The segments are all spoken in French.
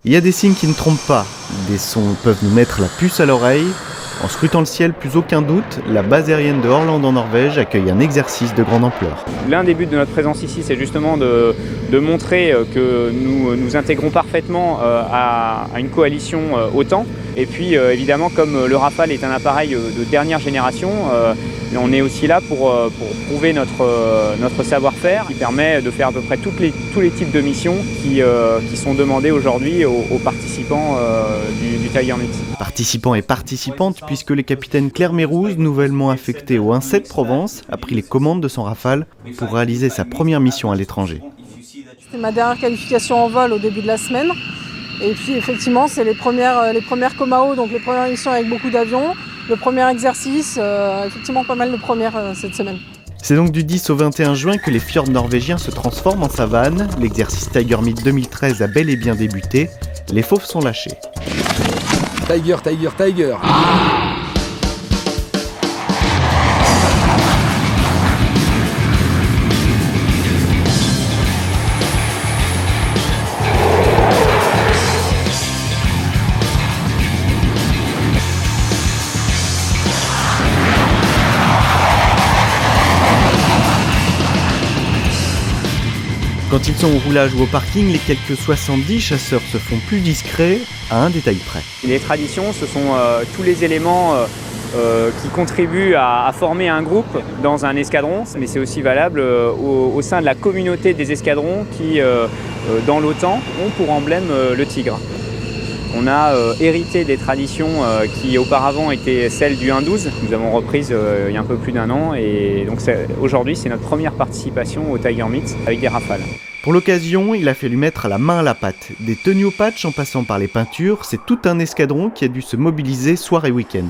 Il y a des signes qui ne trompent pas, des sons peuvent nous mettre la puce à l'oreille. En scrutant le ciel, plus aucun doute, la base aérienne de Årland en Norvège accueille un exercice de grande ampleur. L'un des buts de notre présence ici, c'est justement de montrer que nous nous intégrons parfaitement à une coalition OTAN. Et puis évidemment, comme le Rafale est un appareil de dernière génération, on est aussi là pour prouver notre savoir-faire qui permet de faire à peu près tous les types de missions qui sont demandées aujourd'hui aux participants du Tiger Meet. Participants et participantes, puisque le capitaine Claire Mérouse, nouvellement affecté au 1-7 Provence, a pris les commandes de son Rafale pour réaliser sa première mission à l'étranger. C'est ma dernière qualification en vol au début de la semaine. Et puis effectivement, c'est les premières Comao, donc les premières missions avec beaucoup d'avions. Le premier exercice, effectivement pas mal de premières cette semaine. C'est donc du 10 au 21 juin que les fjords norvégiens se transforment en savane. L'exercice Tiger Meet 2013 a bel et bien débuté. Les fauves sont lâchés. Tiger, Tiger, Tiger. Quand ils sont au roulage ou au parking, les quelques 70 chasseurs se font plus discrets à un détail près. Les traditions, ce sont tous les éléments qui contribuent à former un groupe dans un escadron, mais c'est aussi valable au sein de la communauté des escadrons qui, dans l'OTAN, ont pour emblème le tigre. On a hérité des traditions qui auparavant étaient celles du 1-12. Nous avons reprise il y a un peu plus d'un an et donc aujourd'hui c'est notre première participation au Tiger Meet avec des Rafales. Pour l'occasion, il a fallu mettre la main à la pâte. Des tenues au patch en passant par les peintures, c'est tout un escadron qui a dû se mobiliser soir et week-end.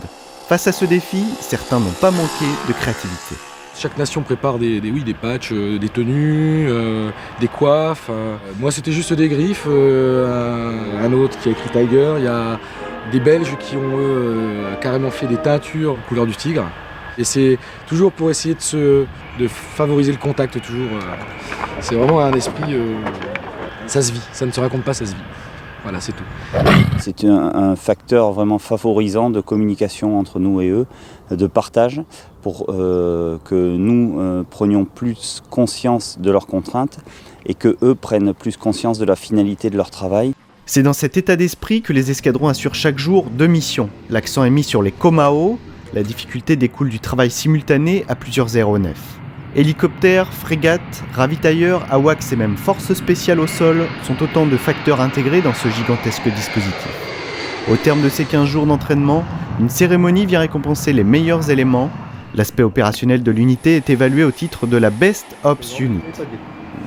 Face à ce défi, certains n'ont pas manqué de créativité. Chaque nation prépare des patchs, des tenues, des coiffes. Moi, c'était juste des griffes. Un autre qui a écrit Tiger. Il y a des Belges qui ont carrément fait des teintures couleur du tigre. Et c'est toujours pour essayer de favoriser le contact. Toujours. C'est vraiment un esprit. Ça se vit. Ça ne se raconte pas, ça se vit. Voilà, c'est tout. C'est un facteur vraiment favorisant de communication entre nous et eux, de partage, pour que nous prenions plus conscience de leurs contraintes et que eux prennent plus conscience de la finalité de leur travail. C'est dans cet état d'esprit que les escadrons assurent chaque jour 2 missions. L'accent est mis sur les Comao, la difficulté découle du travail simultané à plusieurs aéronefs. Hélicoptères, frégates, ravitailleurs, AWACS et même forces spéciales au sol sont autant de facteurs intégrés dans ce gigantesque dispositif. Au terme de ces 15 jours d'entraînement, une cérémonie vient récompenser les meilleurs éléments. L'aspect opérationnel de l'unité est évalué au titre de la Best Ops Unit.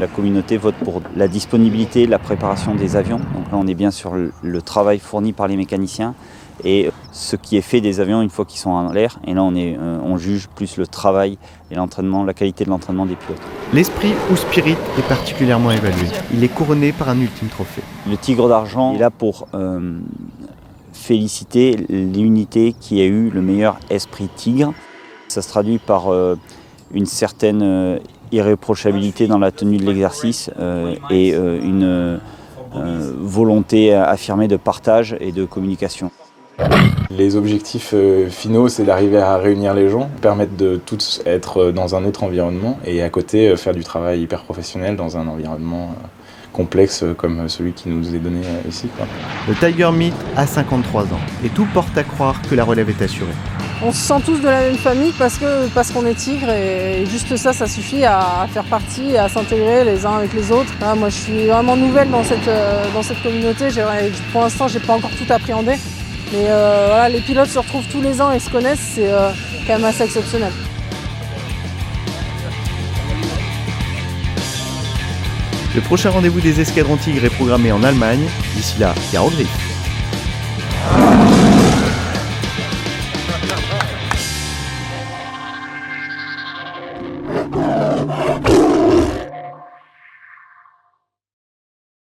La communauté vote pour la disponibilité, la préparation des avions. Donc là, on est bien sur le travail fourni par les mécaniciens et ce qui est fait des avions une fois qu'ils sont en l'air. Et là, on juge plus le travail et l'entraînement, la qualité de l'entraînement des pilotes. L'esprit ou spirit est particulièrement évalué. Il est couronné par un ultime trophée. Le Tigre d'argent est là pour féliciter l'unité qui a eu le meilleur esprit tigre. Ça se traduit par une certaine irréprochabilité dans la tenue de l'exercice et une volonté affirmée de partage et de communication. Les objectifs finaux, c'est d'arriver à réunir les gens, permettre de tous être dans un autre environnement et à côté faire du travail hyper professionnel dans un environnement complexe comme celui qui nous est donné ici. Le Tiger Meet a 53 ans et tout porte à croire que la relève est assurée. On se sent tous de la même famille parce qu'on est tigre et juste ça suffit à faire partie, à s'intégrer les uns avec les autres. Là, moi, je suis vraiment nouvelle dans cette communauté. Pour l'instant, j'ai pas encore tout appréhendé. Mais voilà, les pilotes se retrouvent tous les ans et se connaissent, c'est quand même assez exceptionnel. Le prochain rendez-vous des escadrons tigres est programmé en Allemagne. D'ici là, gare aux griffes.